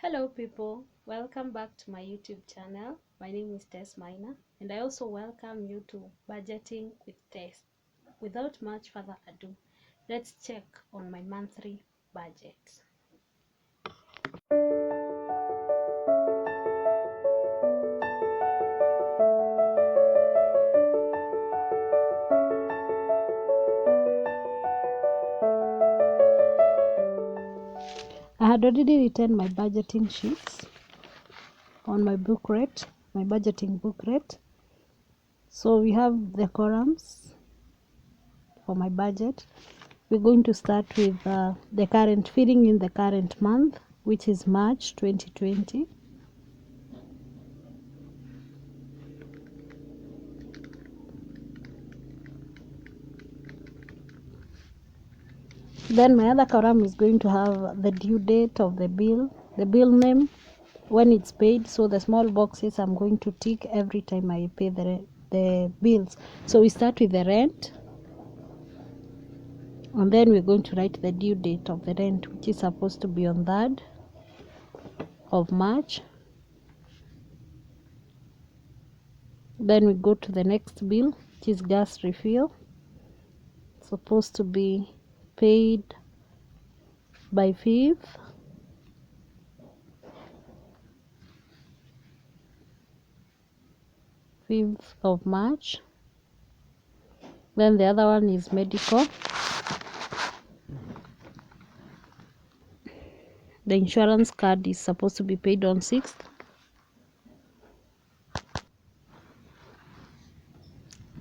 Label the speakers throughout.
Speaker 1: Hello people, welcome back to my YouTube channel. My name is Tess and I also welcome you to Budgeting with Tess. Without much further ado, let's check on my monthly budget. I had already written my budgeting sheets on my budgeting booklet. So we have the columns for my budget. We're going to start with filling in the current month, which is March 2020. Then my other column is going to have the due date of the bill name, when it's paid. So the small boxes I'm going to tick every time I pay the bills. So we start with the rent, and then we're going to write the due date of the rent, which is supposed to be on 3rd of March. Then we go to the next bill, which is gas refill, supposed to be paid by 5th. of March. Then the other one is medical. The insurance card is supposed to be paid on 6th.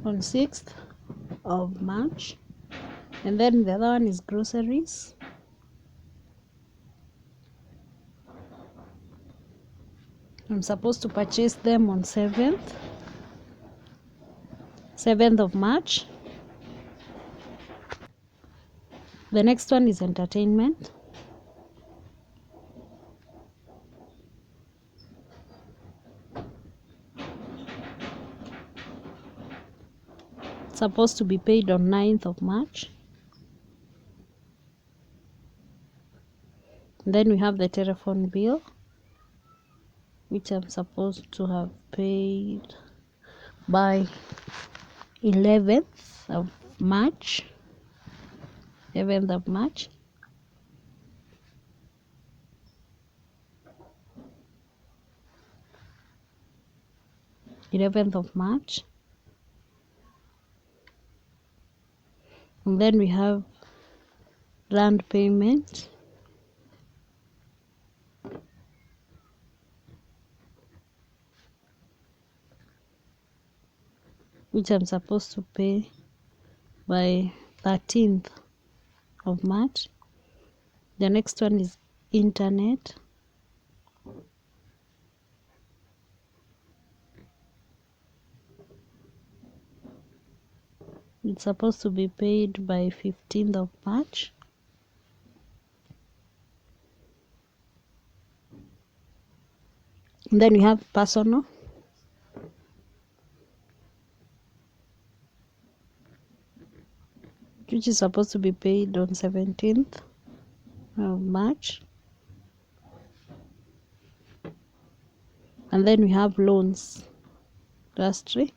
Speaker 1: On 6th of March. And then the other one is groceries. I'm supposed to purchase them on 7th of March. The next one is entertainment. It's supposed to be paid on 9th of March. Then we have the telephone bill, which I'm supposed to have paid by 11th of March. 11th of March. And then we have land payment, which I'm supposed to pay by 13th of March. The next one is internet. It's supposed to be paid by 15th of March. And then we have personal, which is supposed to be paid on 17th of March. And then we have loans, industry,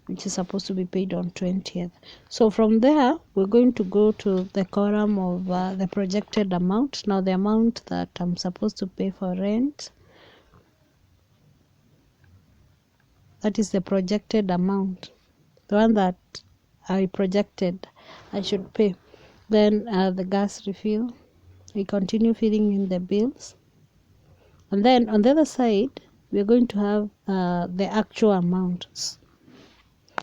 Speaker 1: which is supposed to be paid on 20th. So from there, we're going to go to the column of the projected amount. Now the amount that I'm supposed to pay for rent, that is the projected amount, the one that I projected I should pay. Then the gas refill, we continue filling in the bills. And then on the other side, we're going to have the actual amounts.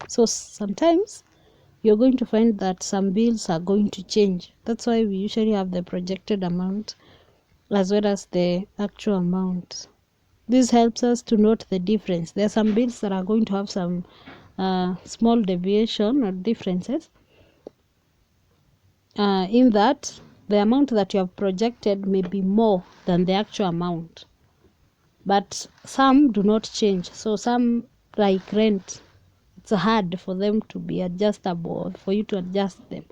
Speaker 1: So sometimes you're going to find that some bills are going to change. That's why we usually have the projected amount as well as the actual amount. This helps us to note the difference. There are some bills that are going to have some small deviation or differences, in that the amount that you have projected may be more than the actual amount. But some do not change. So some, like rent, it's hard for them to be adjustable, for you to adjust them.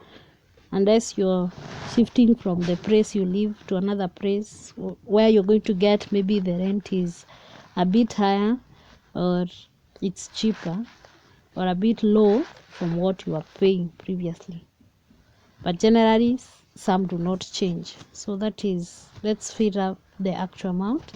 Speaker 1: unless you're shifting from the place you live to another place where you're going to get maybe the rent is a bit higher, or it's cheaper, or a bit low from what you were paying previously. But generally some do not change. So that is, let's figure out the actual amount.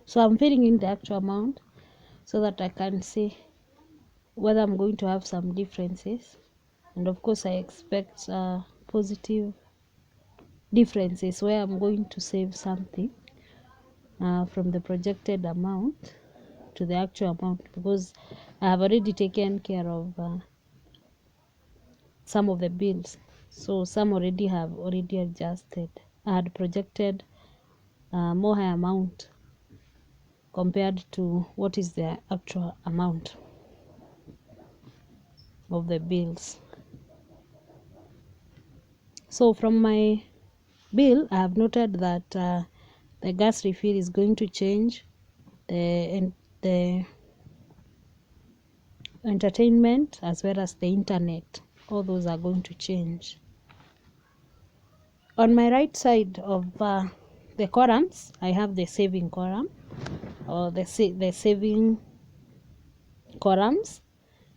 Speaker 1: So I'm filling in the actual amount so that I can see whether I'm going to have some differences. And of course I expect positive differences where I'm going to save something from the projected amount to the actual amount, because I have already taken care of some of the bills. So some already have already adjusted. I had projected more high amount compared to what is the actual amount of the bills. So from my bill, I have noted that the gas refill is going to change, the entertainment as well as the internet, all those are going to change. On my right side of the columns, I have the saving column, or the saving columns,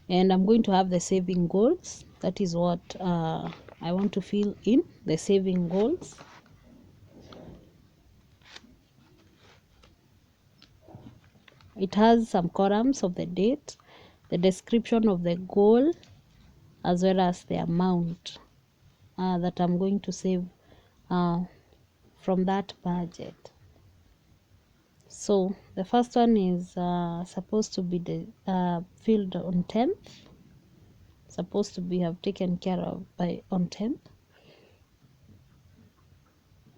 Speaker 1: and I'm going to have the saving goals. That is what I want to fill in, the saving goals. It has some columns of the date, the description of the goal, as well as the amount that I'm going to save from that budget. So the first one is supposed to be filled on 10th, supposed to be have taken care of by on 10th.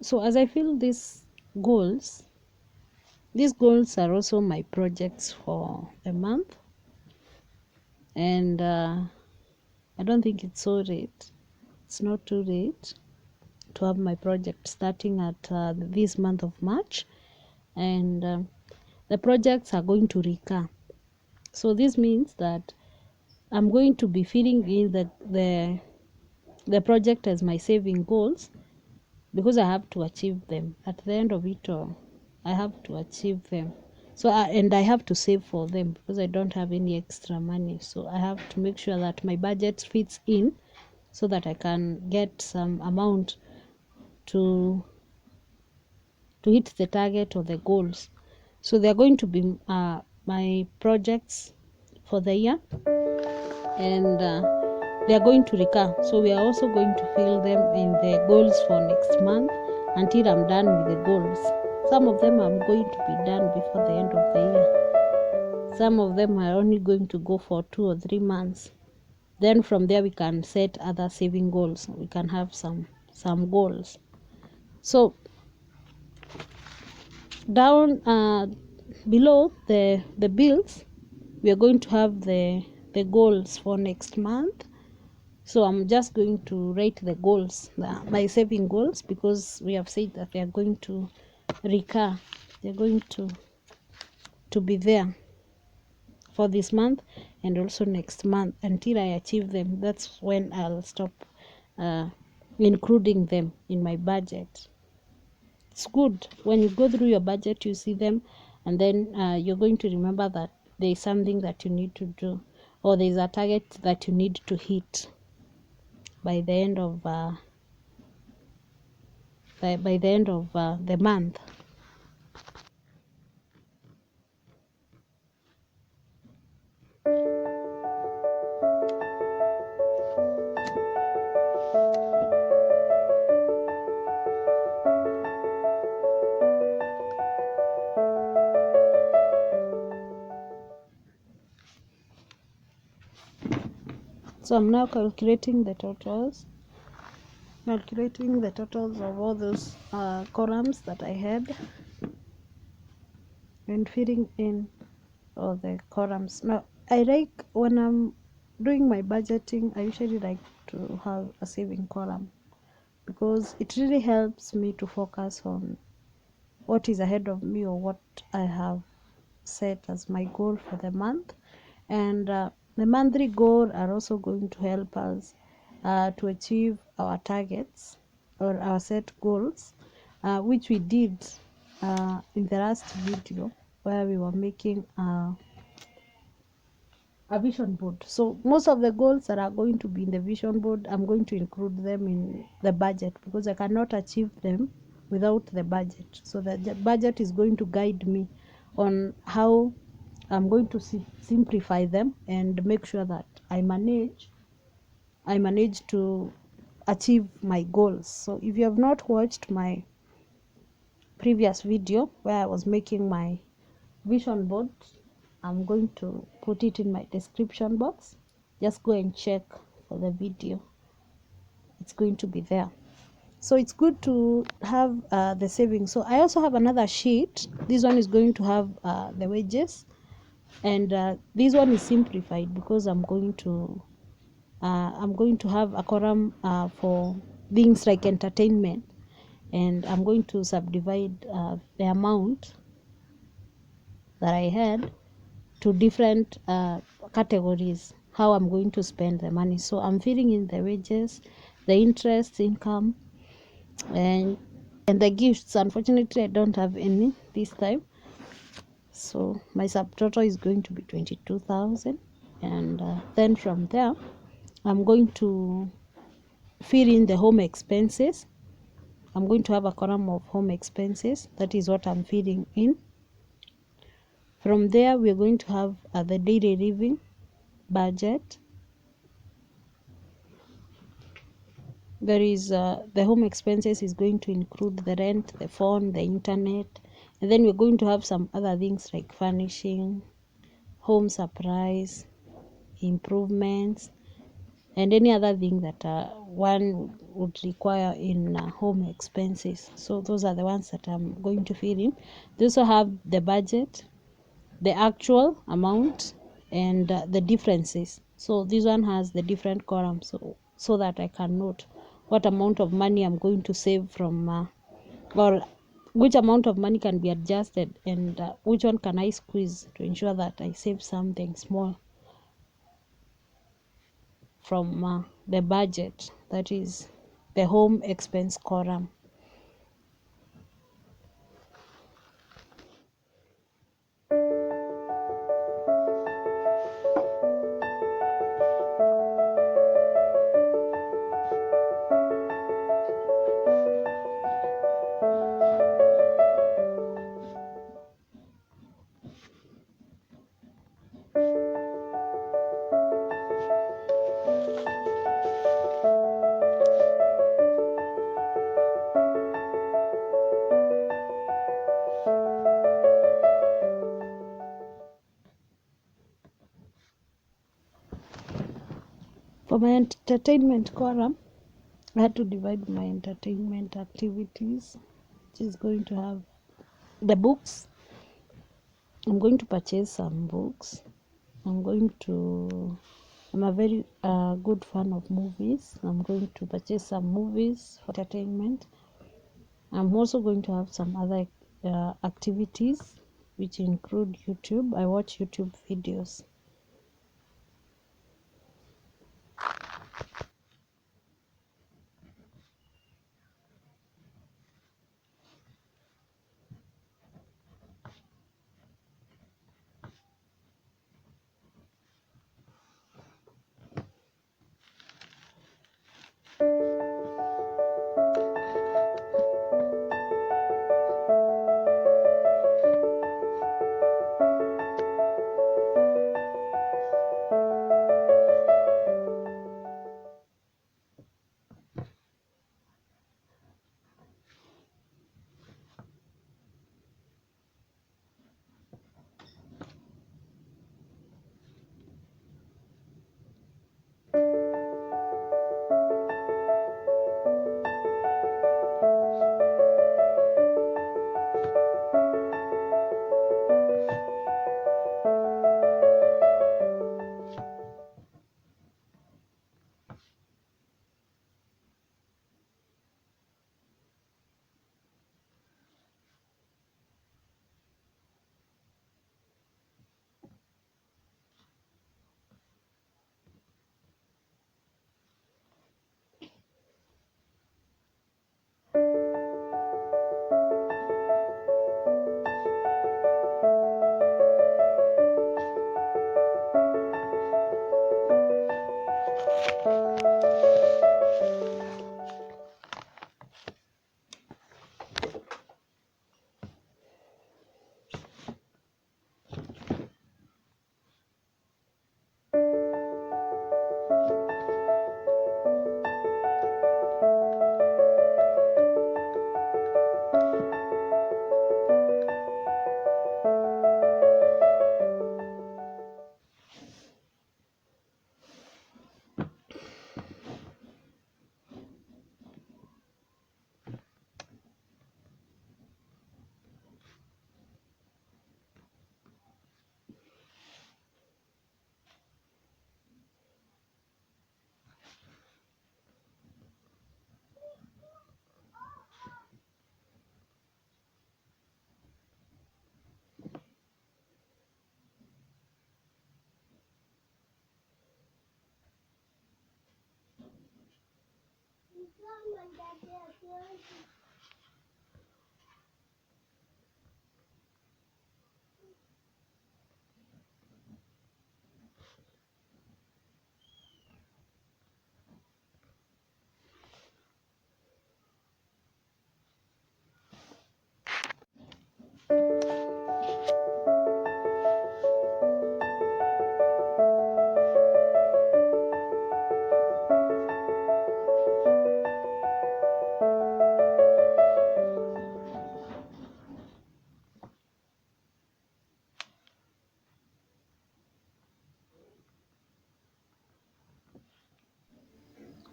Speaker 1: So as I fill these goals are also my projects for a month, and I don't think it's so late. It's not too late to have my project starting at this month of March, and the projects are going to recur. So this means that I'm going to be filling in the project as my saving goals, because I have to achieve them at the end of it all. I have to achieve them. So and I have to save for them, because I don't have any extra money. So I have to make sure that my budget fits in, so that I can get some amount to hit the target or the goals. So they're going to be my projects for the year, and they are going to recur. So we are also going to fill them in the goals for next month until I'm done with the goals. Some of them I'm going to be done before the end of the year. Some of them are only going to go for 2 or 3 months. Then from there we can set other saving goals. We can have some goals. So down below the bills, we are going to have the goals for next month. So I'm just going to write the goals, my saving goals, because we have said that they are going to recur. They're going to be there for this month and also next month until I achieve them. That's when I'll stop including them in my budget. It's good when you go through your budget, you see them, and then you're going to remember that there is something that you need to do, or there is a target that you need to hit by the end of the month. So I'm now calculating the totals of all those columns that I had, and filling in all the columns. Now I like, when I'm doing my budgeting, I usually like to have a saving column, because it really helps me to focus on what is ahead of me or what I have set as my goal for the month. And the monthly goal are also going to help us to achieve our targets or our set goals, which we did in the last video where we were making a vision board. So most of the goals that are going to be in the vision board, I'm going to include them in the budget because I cannot achieve them without the budget. So the budget is going to guide me on how I'm going to simplify them and make sure that I manage to achieve my goals. So if you have not watched my previous video where I was making my vision board, I'm going to put it in my description box. Just go and check for the video. It's going to be there. So it's good to have the savings. So I also have another sheet. This one is going to have the wages, and this one is simplified because I'm going to have a column for things like entertainment, and I'm going to subdivide the amount that I had to different categories, how I'm going to spend the money. So I'm filling in the wages, the interest income, and the gifts. Unfortunately, I don't have any this time, so my subtotal is going to be 22,000. And then from there I'm going to fill in the home expenses. I'm going to have a column of home expenses. That is what I'm filling in. From there, we're going to have the daily living budget. There is the home expenses is going to include the rent, the phone, the internet, and then we're going to have some other things like furnishing, home supplies, improvements, and any other thing that one would require in home expenses. So those are the ones that I'm going to fill in. They also have the budget, the actual amount, and the differences. So this one has the different columns, so that I can note what amount of money I'm going to save from or which amount of money can be adjusted, and which one can I squeeze to ensure that I save something small from the budget, that is the home expense column. For my entertainment column, I had to divide my entertainment activities, which is going to have the books. I'm going to purchase some books. I'm a very good fan of movies. I'm going to purchase some movies for entertainment. I'm also going to have some other activities, which include YouTube. I watch YouTube videos.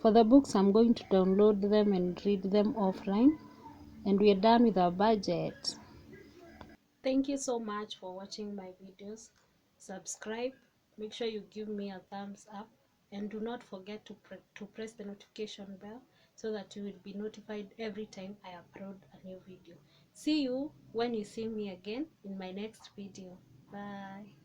Speaker 1: For the books, I'm going to download them and read them offline. And we are done with our budget. Thank you so much for watching my videos. Subscribe, make sure you give me a thumbs up, and do not forget to press the notification bell so that you will be notified every time I upload a new video. See you when you see me again in my next video. Bye.